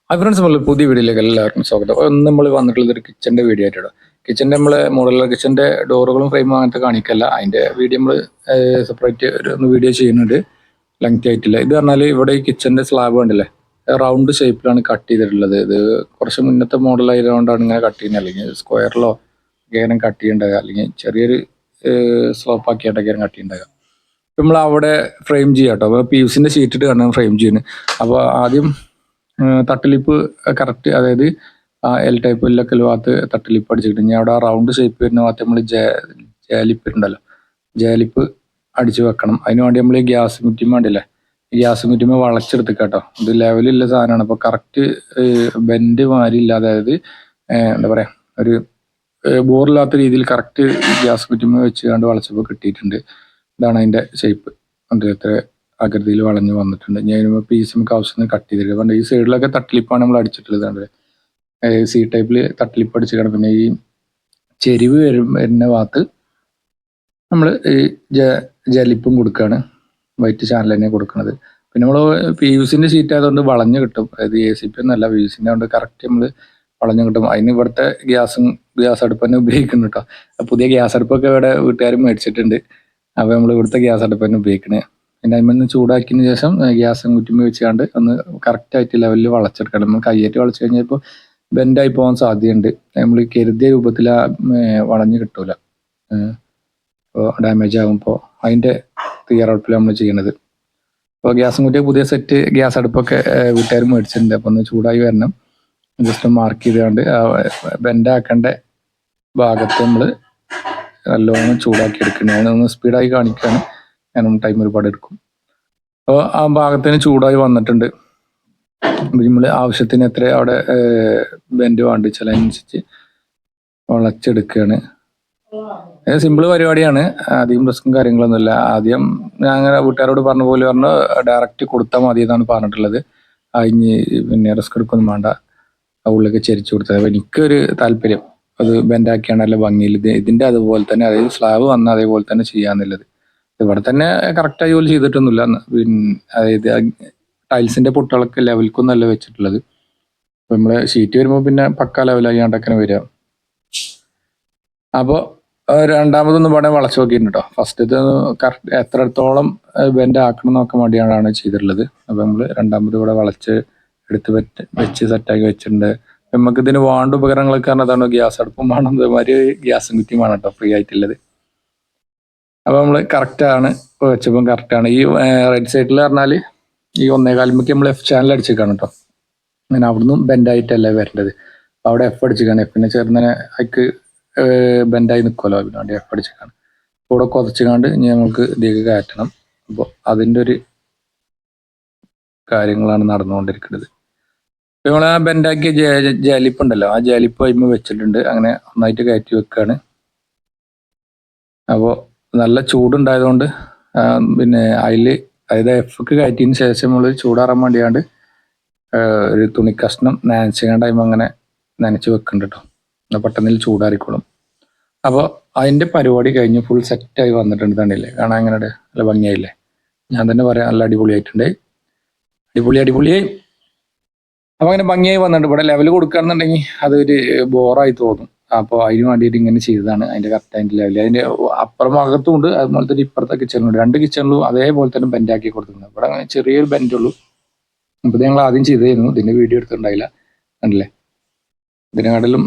Hi friends, നമ്മൾ പുതിയ വീഡിയോയിലേക്ക് എല്ലാവർക്കും സ്വാഗതം. നമ്മൾ വന്നിട്ടുള്ളത് ഒരു കിച്ചൻ്റെ വീഡിയോ ആയിട്ടാണ്. കിച്ചൻ്റെ നമ്മൾ മോഡലുള്ള കിച്ചൻ്റെ ഡോറുകളും ഫ്രെയിമും അങ്ങനത്തെ കാണിക്കല്ല. അതിൻ്റെ വീഡിയോ നമ്മൾ സെപ്പറേറ്റ് ഒരു വീഡിയോ ചെയ്യുന്നുണ്ട്, ലെങ്ത് ആയിട്ടില്ല. ഇത് പറഞ്ഞാൽ ഇവിടെ ഈ കിച്ചൻ്റെ സ്ലാബ് കണ്ടില്ലേ, റൗണ്ട് ഷേപ്പിലാണ് കട്ട് ചെയ്തിട്ടുള്ളത്. ഇത് കുറച്ച് മുന്നത്തെ മോഡൽ ആയതുകൊണ്ടാണ് ഇങ്ങനെ കട്ട് ചെയ്യുന്നത്. അല്ലെങ്കിൽ സ്ക്വയറിലോ ഇങ്ങനെ കട്ട് ചെയ്യേണ്ടത്, അല്ലെങ്കിൽ ചെറിയൊരു സ്ലോപ്പ് ആക്കിയിട്ടൊക്കെ കട്ട് ചെയ്യേണ്ടത്. നമ്മൾ അവിടെ ഫ്രെയിം ചെയ്യാം കേട്ടോ. അപ്പോൾ PVC ഷീറ്റ് ഇട്ട് കണ്ടാണ് ഫ്രെയിം ചെയ്യുന്നത്. അപ്പോൾ ആദ്യം തട്ടിലിപ്പ് കറക്റ്റ്, അതായത് എൽ ടൈപ്പ് എല്ലൊക്കെ ഭാഗത്ത് തട്ടിലിപ്പ് അടിച്ചിട്ട് ഇനി അവിടെ റൗണ്ട് ഷേപ്പ് വരുന്ന ഭാഗത്ത് നമ്മൾ ജാലിപ്പ് ഉണ്ടല്ലോ, ജാലിപ്പ് അടിച്ച് വെക്കണം. അതിന് വേണ്ടി നമ്മൾ ഈ ഗ്യാസ് കുറ്റിമ ഉണ്ടല്ലേ, ഈ ഗ്യാസ് കുറ്റിമ വളച്ചെടുത്ത് കേട്ടോ. ഇത് ലെവലുള്ള സാധനമാണ്. അപ്പോൾ കറക്റ്റ് ബെൻഡ് മാറി ഇല്ല, അതായത് എന്താ പറയുക, ഒരു ബോറില്ലാത്ത രീതിയിൽ കറക്റ്റ് ഗ്യാസ് കുറ്റിമ വെച്ച് കണ്ട് വളച്ചപ്പോൾ കിട്ടിയിട്ടുണ്ട്. ഇതാണ് അതിൻ്റെ ഷേപ്പ്. എത്ര ആകൃതിയിൽ വളഞ്ഞ് വന്നിട്ടുണ്ട്. ഞാൻ പീസ് നമുക്ക് ആവശ്യത്തിന് കട്ട് ചെയ്തിട്ട് പണ്ട് ഈ സൈഡിലൊക്കെ തട്ടിലിപ്പാണ് നമ്മൾ അടിച്ചിട്ടുള്ളത്. സി ടൈപ്പിൽ തട്ടിലിപ്പ് അടിച്ചിട്ടാണ്. പിന്നെ ഈ ചെരിവ് വരുന്ന ഭാഗത്ത് നമ്മൾ ഈ ജലിപ്പും കൊടുക്കുകയാണ്. വൈറ്റ് ചാനൽ തന്നെ കൊടുക്കുന്നത്. പിന്നെ നമ്മൾ PVC ഷീറ്റ് ആയതുകൊണ്ട് വളഞ്ഞ് കിട്ടും. അതായത് ACP ഒന്നല്ല, PVC കൊണ്ട് കറക്റ്റ് നമ്മൾ വളഞ്ഞ് കിട്ടും. അതിന് ഇവിടുത്തെ ഗ്യാസ് അടുപ്പ് തന്നെ ഉപയോഗിക്കുന്നു കേട്ടോ. പുതിയ ഗ്യാസ് അടുപ്പൊക്കെ ഇവിടെ വീട്ടുകാരും മേടിച്ചിട്ടുണ്ട്. അപ്പോൾ നമ്മൾ ഇവിടുത്തെ ഗ്യാസ് അടുപ്പ് തന്നെ ഉപയോഗിക്കണേ. പിന്നെ അതിൽ ചൂടാക്കിയതിന് ശേഷം ഗ്യാസ് കുറ്റിമ വെച്ചുകൊണ്ട് ഒന്ന് കറക്റ്റായിട്ട് ലെവലിൽ വളച്ചെടുക്കണം. നമ്മൾ കയ്യേറ്റ് വളച്ച് കഴിഞ്ഞപ്പോൾ ബെൻഡായി പോകാൻ സാധ്യതയുണ്ട്. നമ്മൾ കരുതിയ രൂപത്തിൽ വളഞ്ഞ് കിട്ടൂല, അപ്പോൾ ഡാമേജ് ആകുമ്പോൾ അതിൻ്റെ തയ്യാറെടുപ്പിൽ നമ്മൾ ചെയ്യണത്. അപ്പോൾ ഗ്യാസും കുറ്റിയ പുതിയ സെറ്റ് ഗ്യാസ് അടുപ്പൊക്കെ വീട്ടുകാർ മേടിച്ചിട്ടുണ്ട്. അപ്പോൾ ഒന്ന് ചൂടായി വരണം. ജസ്റ്റ് മാർക്ക് ചെയ്തുകൊണ്ട് ബെൻഡാക്കേണ്ട ഭാഗത്ത് നമ്മൾ നല്ലോണം ചൂടാക്കി എടുക്കുന്നത്. ഒന്ന് സ്പീഡായി കാണിക്കുകയാണ്, ഞാനും ടൈം ഒരുപാട് എടുക്കും. അപ്പോൾ ആ ഭാഗത്തിന് ചൂടായി വന്നിട്ടുണ്ട്. നമ്മൾ ആവശ്യത്തിന് എത്ര അവിടെ ബെൻഡ് വേണ്ടിച്ചാൽ അതിനനുസരിച്ച് വളച്ചെടുക്കുകയാണ്. സിമ്പിൾ പരിപാടിയാണ്, അധികം റിസ്ക്കും കാര്യങ്ങളൊന്നുമില്ല. ആദ്യം ഞാൻ അങ്ങനെ വീട്ടുകാരോട് പറഞ്ഞ പോലെ പറഞ്ഞു, ഡയറക്റ്റ് കൊടുത്താൽ മതി എന്നാണ് പറഞ്ഞിട്ടുള്ളത്. അതിന് പിന്നെ റിസ്ക് എടുക്കൊന്നും വേണ്ട, ഉള്ളിലേക്ക് ചെരിച്ചു കൊടുത്തത്. അപ്പോൾ എനിക്കൊരു താല്പര്യം അത് ബെൻഡാക്കിയാണ് നല്ല ഭംഗിയിൽ ഇതിൻ്റെ അതുപോലെ തന്നെ, അതായത് സ്ലാബ് വന്നാൽ അതേപോലെ തന്നെ ചെയ്യാന്നുള്ളത്. ഇവിടെ തന്നെ കറക്റ്റായി ജോലി ചെയ്തിട്ടൊന്നുമില്ല. പിന്നെ അതായത് ടൈൽസിന്റെ പൊട്ടുകളൊക്കെ ലെവൽക്കൊന്നല്ല വെച്ചിട്ടുള്ളത്. അപ്പോൾ നമ്മള് ഷീറ്റ് വരുമ്പോൾ പിന്നെ പക്ക ലെവലായിട്ടൊക്കെ വരിക. അപ്പോൾ രണ്ടാമതൊന്നും ഇവിടെ വളച്ചു നോക്കിയിട്ടുണ്ട് കേട്ടോ. ഫസ്റ്റ് ഇത് കറക്റ്റ് എത്രത്തോളം ബെൻഡ് ആക്കണം എന്നൊക്കെ വേണ്ടിയാണ് ചെയ്തിട്ടുള്ളത്. അപ്പോൾ നമ്മൾ രണ്ടാമത് ഇവിടെ വളച്ച് എടുത്ത് വെച്ച് സെറ്റാക്കി വെച്ചിട്ടുണ്ട്. നമുക്ക് ഇതിന് വേണ്ട ഉപകരണങ്ങളൊക്കെ കാരണം അതാണ് ഗ്യാസ് അടുപ്പും വേണം, അതേമാതിരി ഗ്യാസും കുറ്റിയും വേണം കേട്ടോ, ഫ്രീ ആയിട്ടുള്ളത്. അപ്പോൾ നമ്മൾ കറക്റ്റാണ് വെച്ചപ്പം കറക്റ്റാണ്. ഈ റൈറ്റ് സൈഡിൽ പറഞ്ഞാൽ ഈ 1.25 നമ്മൾ F ചാനൽ അടിച്ചേക്കാണ് കേട്ടോ. അങ്ങനെ അവിടുന്ന് ബെൻഡായിട്ടല്ല വരേണ്ടത്. അപ്പോൾ അവിടെ F അടിച്ചേക്കാണ്. F ചേർന്നതിനെ അതിക്ക് ബെൻഡായി നിൽക്കുമല്ലോ, അതിന് വേണ്ടി F അടിച്ചേക്കാണ്. കൂടെ കുറച്ചുകാണ്ട് ഇനി നമുക്ക് ഇതിലേക്ക് കയറ്റണം. അപ്പോൾ അതിൻ്റെ ഒരു കാര്യങ്ങളാണ് നടന്നുകൊണ്ടിരിക്കുന്നത്. ഇപ്പോൾ നമ്മൾ ആ ബെൻഡാക്കിയ ജാലിപ്പ് ഉണ്ടല്ലോ, ആ ജാലിപ്പ് അതിന്മേൽ വെച്ചിട്ടുണ്ട്. അങ്ങനെ ഒന്നായിട്ട് കയറ്റി വെക്കുകയാണ്. അപ്പോൾ നല്ല ചൂടുണ്ടായതുകൊണ്ട് പിന്നെ അതിൽ, അതായത് Fക്ക് കയറ്റിയതിന് ശേഷം നമ്മൾ ചൂടാറാൻ വേണ്ടിയാണ്ട് ഒരു തുണി കഷ്ണം നനച്ചുകൊണ്ട് അതിന് അങ്ങനെ നനച്ച് വെക്കുന്നുണ്ട് കേട്ടോ. എന്നാൽ പെട്ടെന്ന് ചൂടാറിക്കോളും. അപ്പോൾ അതിൻ്റെ പരിപാടി കഴിഞ്ഞ് ഫുൾ സെറ്റായി വന്നിട്ടുണ്ട്. തന്നെയല്ലേ കാണാൻ അങ്ങനെ നല്ല ഭംഗിയായില്ലേ? ഞാൻ തന്നെ പറയാം, നല്ല അടിപൊളിയായിട്ടുണ്ട്. അടിപൊളിയായി. അപ്പോൾ അങ്ങനെ ഭംഗിയായി വന്നിട്ടുണ്ട്. ഇവിടെ ലെവൽ കൊടുക്കുകയാണെന്നുണ്ടെങ്കിൽ അതൊരു ബോറായി തോന്നും. അപ്പോൾ അതിന് വേണ്ടിയിട്ട് ഇങ്ങനെ ചെയ്തതാണ്. അതിൻ്റെ കറക്റ്റ് അതിൻ്റെ ലെവൽ അതിൻ്റെ അപ്പുറം ഭാഗത്തും ഉണ്ട്, അതുപോലെ തന്നെ ഇപ്പുറത്തെ കിച്ചണിലുണ്ട്. 2 കിച്ചണിലും അതേപോലെ തന്നെ ബെൻഡാക്കി കൊടുത്തിട്ടുണ്ട്. ഇവിടെ ചെറിയൊരു ബെൻഡുള്ളൂ. അപ്പോൾ ഞങ്ങൾ ആദ്യം ചെയ്തായിരുന്നു, ഇതിൻ്റെ വീഡിയോ എടുത്തിട്ടുണ്ടായില്ല, കണ്ടില്ലേ? ഇതിനെക്കാട്ടിലും